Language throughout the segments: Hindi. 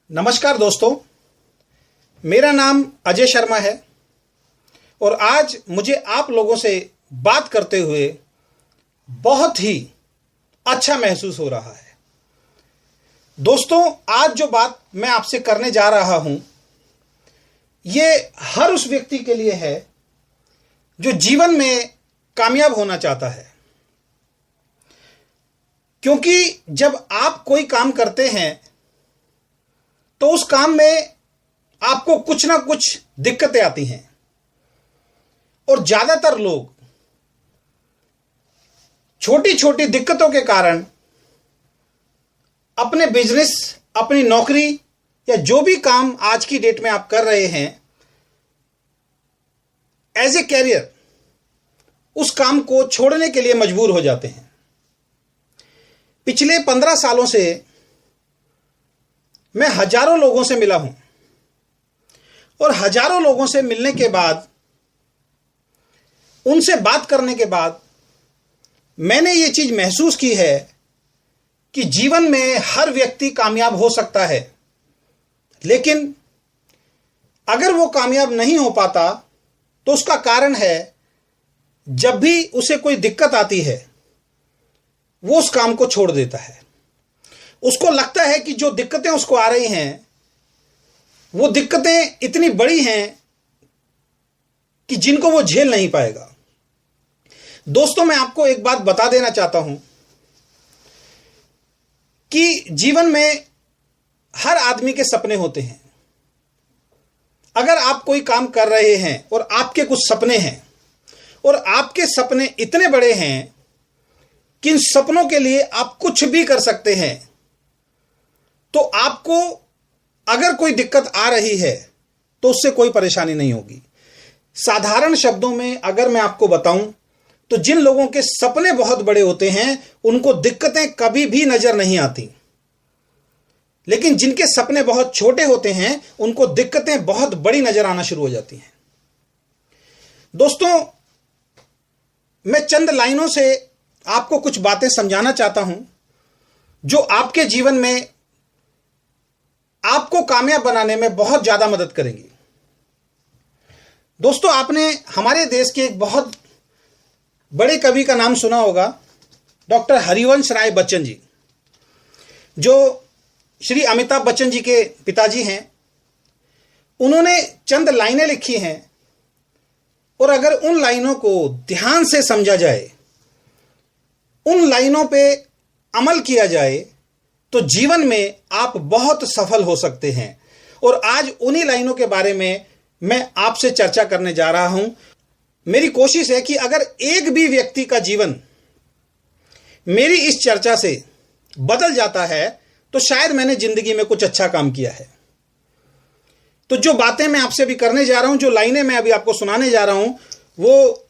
नमस्कार दोस्तों, मेरा नाम अजय शर्मा है और आज मुझे आप लोगों से बात करते हुए बहुत ही अच्छा महसूस हो रहा है। दोस्तों, आज जो बात मैं आपसे करने जा रहा हूं, ये हर उस व्यक्ति के लिए है जो जीवन में कामयाब होना चाहता है। क्योंकि जब आप कोई काम करते हैं तो उस काम में आपको कुछ ना कुछ दिक्कतें आती हैं और ज्यादातर लोग छोटी छोटी दिक्कतों के कारण अपने बिजनेस, अपनी नौकरी या जो भी काम आज की डेट में आप कर रहे हैं एज ए कैरियर, उस काम को छोड़ने के लिए मजबूर हो जाते हैं। पिछले 15 सालों से मैं हजारों लोगों से मिला हूं और हजारों लोगों से मिलने के बाद, उनसे बात करने के बाद मैंने ये चीज महसूस की है कि जीवन में हर व्यक्ति कामयाब हो सकता है, लेकिन अगर वो कामयाब नहीं हो पाता तो उसका कारण है जब भी उसे कोई दिक्कत आती है वो उस काम को छोड़ देता है। उसको लगता है कि जो दिक्कतें उसको आ रही हैं वो दिक्कतें इतनी बड़ी हैं कि जिनको वो झेल नहीं पाएगा। दोस्तों, मैं आपको एक बात बता देना चाहता हूं कि जीवन में हर आदमी के सपने होते हैं। अगर आप कोई काम कर रहे हैं और आपके कुछ सपने हैं और आपके सपने इतने बड़े हैं कि इन सपनों के लिए आप कुछ भी कर सकते हैं, तो आपको अगर कोई दिक्कत आ रही है तो उससे कोई परेशानी नहीं होगी। साधारण शब्दों में अगर मैं आपको बताऊं तो जिन लोगों के सपने बहुत बड़े होते हैं उनको दिक्कतें कभी भी नजर नहीं आती, लेकिन जिनके सपने बहुत छोटे होते हैं उनको दिक्कतें बहुत बड़ी नजर आना शुरू हो जाती हैं। दोस्तों, मैं चंद लाइनों से आपको कुछ बातें समझाना चाहता हूं जो आपके जीवन में आपको कामयाब बनाने में बहुत ज्यादा मदद करेंगी। दोस्तों, आपने हमारे देश के एक बहुत बड़े कवि का नाम सुना होगा, डॉक्टर हरिवंश राय बच्चन जी, जो श्री अमिताभ बच्चन जी के पिताजी हैं। उन्होंने चंद लाइनें लिखी हैं और अगर उन लाइनों को ध्यान से समझा जाए, उन लाइनों पे अमल किया जाए तो जीवन में आप बहुत सफल हो सकते हैं। और आज उन्हीं लाइनों के बारे में मैं आपसे चर्चा करने जा रहा हूं। मेरी कोशिश है कि अगर एक भी व्यक्ति का जीवन मेरी इस चर्चा से बदल जाता है तो शायद मैंने जिंदगी में कुछ अच्छा काम किया है। तो जो बातें मैं आपसे अभी करने जा रहा हूं, जो लाइनें मैं अभी आपको सुनाने जा रहा हूं, वो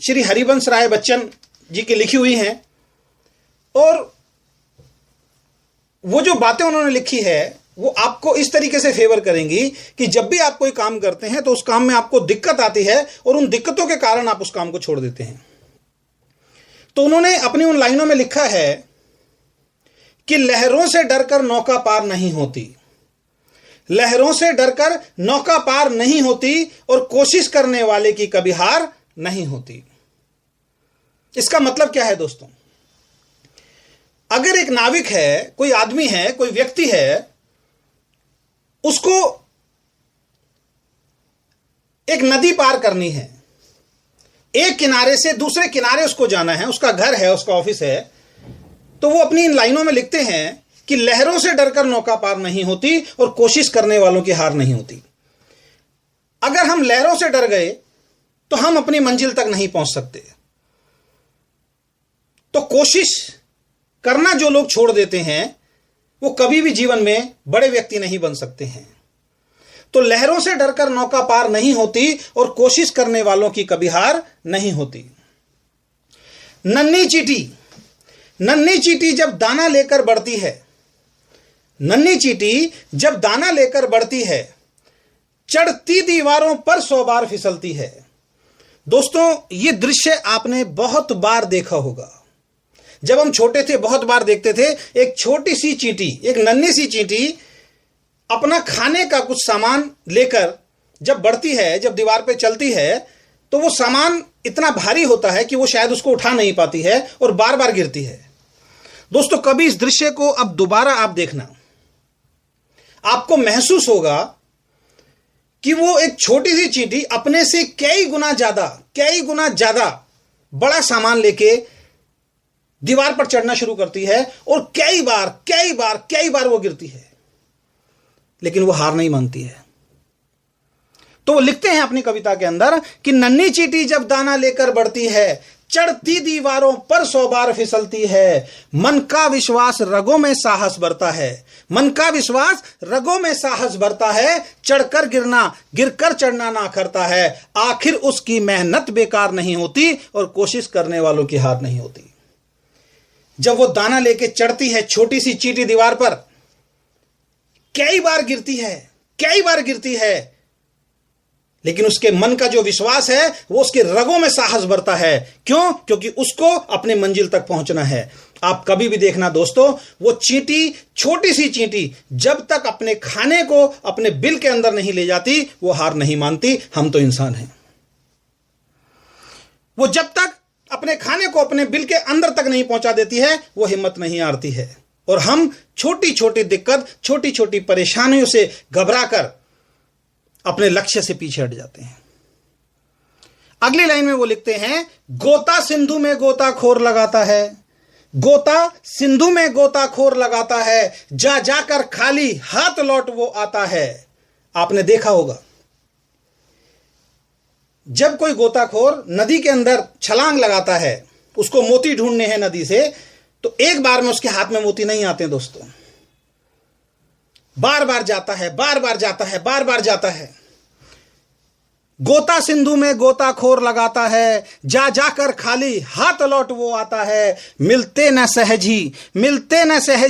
श्री हरिवंश राय बच्चन जी की लिखी हुई हैं। और वो जो बातें उन्होंने लिखी है वो आपको इस तरीके से फेवर करेंगी कि जब भी आप कोई काम करते हैं तो उस काम में आपको दिक्कत आती है और उन दिक्कतों के कारण आप उस काम को छोड़ देते हैं। तो उन्होंने अपनी उन लाइनों में लिखा है कि लहरों से डरकर नौका पार नहीं होती, लहरों से डरकर नौका पार नहीं होती और कोशिश करने वाले की कभी हार नहीं होती। इसका मतलब क्या है दोस्तों? अगर एक नाविक है, कोई आदमी है, कोई व्यक्ति है, उसको एक नदी पार करनी है, एक किनारे से दूसरे किनारे उसको जाना है, उसका घर है, उसका ऑफिस है, तो वो अपनी इन लाइनों में लिखते हैं कि लहरों से डरकर नौका पार नहीं होती और कोशिश करने वालों की हार नहीं होती। अगर हम लहरों से डर गए तो हम अपनी मंजिल तक नहीं पहुंच सकते। तो कोशिश करना जो लोग छोड़ देते हैं वो कभी भी जीवन में बड़े व्यक्ति नहीं बन सकते हैं। तो लहरों से डरकर नौका पार नहीं होती और कोशिश करने वालों की कभी हार नहीं होती। नन्ही चींटी जब दाना लेकर बढ़ती है, नन्ही चींटी जब दाना लेकर बढ़ती है, चढ़ती दीवारों पर 100 बार फिसलती है। दोस्तों, ये दृश्य आपने बहुत बार देखा होगा। जब हम छोटे थे बहुत बार देखते थे, एक छोटी सी चींटी, एक नन्ही सी चींटी अपना खाने का कुछ सामान लेकर जब बढ़ती है, जब दीवार पे चलती है, तो वो सामान इतना भारी होता है कि वो शायद उसको उठा नहीं पाती है और बार बार गिरती है। दोस्तों, कभी इस दृश्य को अब दोबारा आप देखना, आपको महसूस होगा कि वो एक छोटी सी चींटी अपने से कई गुना ज्यादा बड़ा सामान लेके दीवार पर चढ़ना शुरू करती है और कई बार वो गिरती है, लेकिन वो हार नहीं मानती है। तो वो लिखते हैं अपनी कविता के अंदर कि नन्ही चींटी जब दाना लेकर बढ़ती है, चढ़ती दीवारों पर 100 बार फिसलती है, मन का विश्वास रगों में साहस भरता है, चढ़कर गिरना, गिरकर चढ़ना ना करता है, आखिर उसकी मेहनत बेकार नहीं होती और कोशिश करने वालों की हार नहीं होती। जब वो दाना लेके चढ़ती है छोटी सी चींटी दीवार पर, कई बार गिरती है, लेकिन उसके मन का जो विश्वास है वो उसके रगों में साहस भरता है। क्यों? क्योंकि उसको अपने मंजिल तक पहुंचना है। आप कभी भी देखना दोस्तों, वो चींटी, छोटी सी चींटी, जब तक अपने खाने को अपने बिल के अंदर नहीं ले जाती, वो हार नहीं मानती। हम तो इंसान हैं, वो जब तक अपने खाने को अपने बिल के अंदर तक नहीं पहुंचा देती है, वो हिम्मत नहीं हारती है। और हम छोटी छोटी दिक्कत, छोटी छोटी परेशानियों से घबराकर अपने लक्ष्य से पीछे हट जाते हैं। अगली लाइन में वो लिखते हैं, गोता सिंधु में गोताखोर लगाता है, जा जाकर खाली हाथ लौट वो आता है। आपने देखा होगा, जब कोई गोताखोर नदी के अंदर छलांग लगाता है, उसको मोती ढूंढने हैं नदी से, तो एक बार में उसके हाथ में मोती नहीं आते दोस्तों, बार बार जाता है। गोता सिंधु में गोताखोर लगाता है, जा जाकर खाली हाथ लौट वो आता है, मिलते न सहज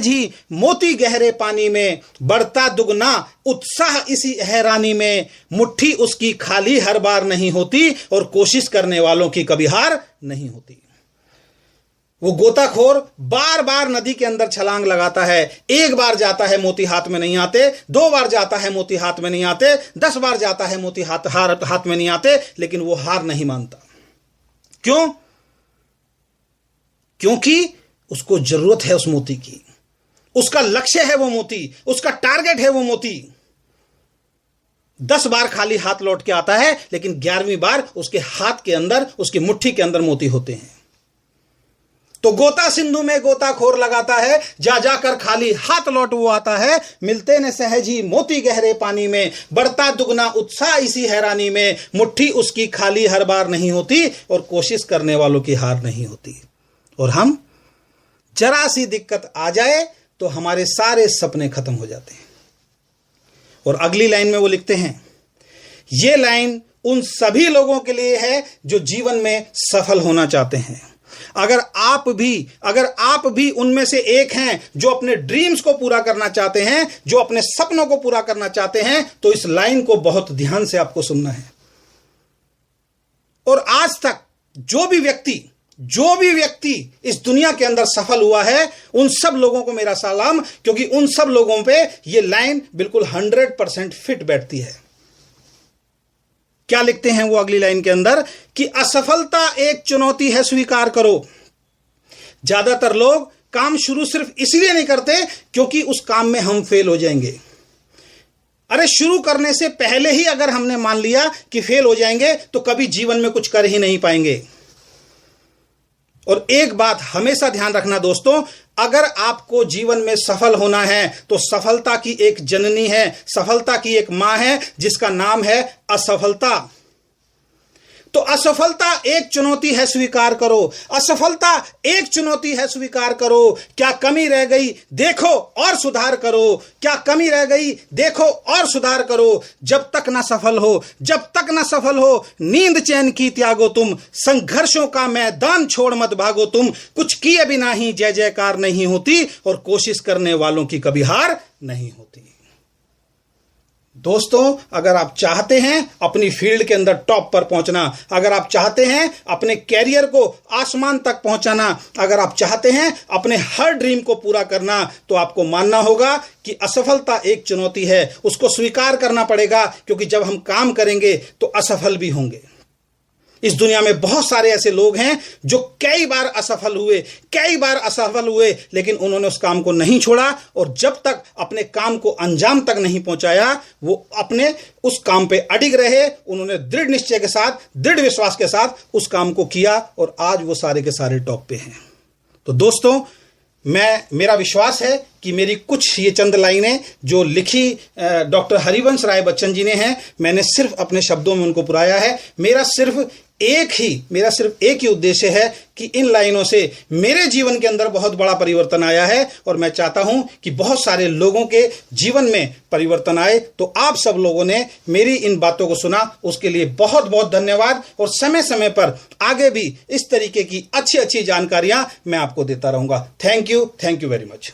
ही मोती गहरे पानी में, बढ़ता दुगना उत्साह इसी हैरानी में, मुट्ठी उसकी खाली हर बार नहीं होती और कोशिश करने वालों की कभी हार नहीं होती। वो गोताखोर बार बार नदी के अंदर छलांग लगाता है, एक बार जाता है मोती हाथ में नहीं आते, 2 बार जाता है मोती हाथ में नहीं आते, 10 बार जाता है मोती हाथ में नहीं आते, लेकिन वो हार नहीं मानता। क्यों? क्योंकि उसको जरूरत है उस मोती की, उसका लक्ष्य है वो मोती, उसका टारगेट है वो मोती। 10 बार खाली हाथ लौट के आता है, लेकिन 11वीं बार उसके हाथ के अंदर, उसकी मुट्ठी के अंदर मोती होते हैं। तो गोता सिंधु में गोताखोर लगाता है, जा जाकर खाली हाथ लौट वो आता है, मिलते न सहज ही मोती गहरे पानी में, बढ़ता दुगना उत्साह इसी हैरानी में, मुट्ठी उसकी खाली हर बार नहीं होती और कोशिश करने वालों की हार नहीं होती। और हम जरा सी दिक्कत आ जाए तो हमारे सारे सपने खत्म हो जाते हैं। और अगली लाइन में वो लिखते हैं, ये लाइन उन सभी लोगों के लिए है जो जीवन में सफल होना चाहते हैं। अगर आप भी उनमें से एक हैं जो अपने ड्रीम्स को पूरा करना चाहते हैं, जो अपने सपनों को पूरा करना चाहते हैं, तो इस लाइन को बहुत ध्यान से आपको सुनना है। और आज तक जो भी व्यक्ति इस दुनिया के अंदर सफल हुआ है, उन सब लोगों को मेरा सलाम, क्योंकि उन सब लोगों पे ये लाइन बिल्कुल 100% फिट बैठती है। क्या लिखते हैं वो अगली लाइन के अंदर कि असफलता एक चुनौती है स्वीकार करो। ज्यादातर लोग काम शुरू सिर्फ इसलिए नहीं करते क्योंकि उस काम में हम फेल हो जाएंगे। अरे शुरू करने से पहले ही अगर हमने मान लिया कि फेल हो जाएंगे तो कभी जीवन में कुछ कर ही नहीं पाएंगे। और एक बात हमेशा ध्यान रखना दोस्तों, अगर आपको जीवन में सफल होना है तो सफलता की एक जननी है, सफलता की एक मां है जिसका नाम है असफलता। तो असफलता एक चुनौती है स्वीकार करो, असफलता एक चुनौती है स्वीकार करो। क्या कमी रह गई देखो और सुधार करो, क्या कमी रह गई देखो और सुधार करो। जब तक ना सफल हो नींद चैन की त्यागो तुम, संघर्षों का मैदान छोड़ मत भागो तुम। कुछ किए बिना ही जय जयकार नहीं होती और कोशिश करने वालों की कभी हार नहीं होती। दोस्तों, अगर आप चाहते हैं अपनी फील्ड के अंदर टॉप पर पहुंचना, अगर आप चाहते हैं अपने कैरियर को आसमान तक पहुंचाना, अगर आप चाहते हैं अपने हर ड्रीम को पूरा करना, तो आपको मानना होगा कि असफलता एक चुनौती है। उसको स्वीकार करना पड़ेगा, क्योंकि जब हम काम करेंगे तो असफल भी होंगे। इस दुनिया में बहुत सारे ऐसे लोग हैं जो कई बार असफल हुए, लेकिन उन्होंने उस काम को नहीं छोड़ा, और जब तक अपने काम को अंजाम तक नहीं पहुंचाया, वो अपने उस काम पे अडिग रहे। उन्होंने दृढ़ निश्चय के साथ, दृढ़ विश्वास के साथ उस काम को किया, और आज वो सारे के सारे टॉप पे हैं। तो दोस्तों, मेरा विश्वास है कि मेरी कुछ ये चंद लाइनें जो लिखी डॉक्टर हरिवंश राय बच्चन जी ने हैं, मैंने सिर्फ अपने शब्दों में उनको पुराया है। मेरा सिर्फ एक ही उद्देश्य है कि इन लाइनों से मेरे जीवन के अंदर बहुत बड़ा परिवर्तन आया है, और मैं चाहता हूं कि बहुत सारे लोगों के जीवन में परिवर्तन आए। तो आप सब लोगों ने मेरी इन बातों को सुना, उसके लिए बहुत बहुत धन्यवाद। और समय समय पर आगे भी इस तरीके की अच्छी अच्छी जानकारियां मैं आपको देता रहूंगा। Thank you very much.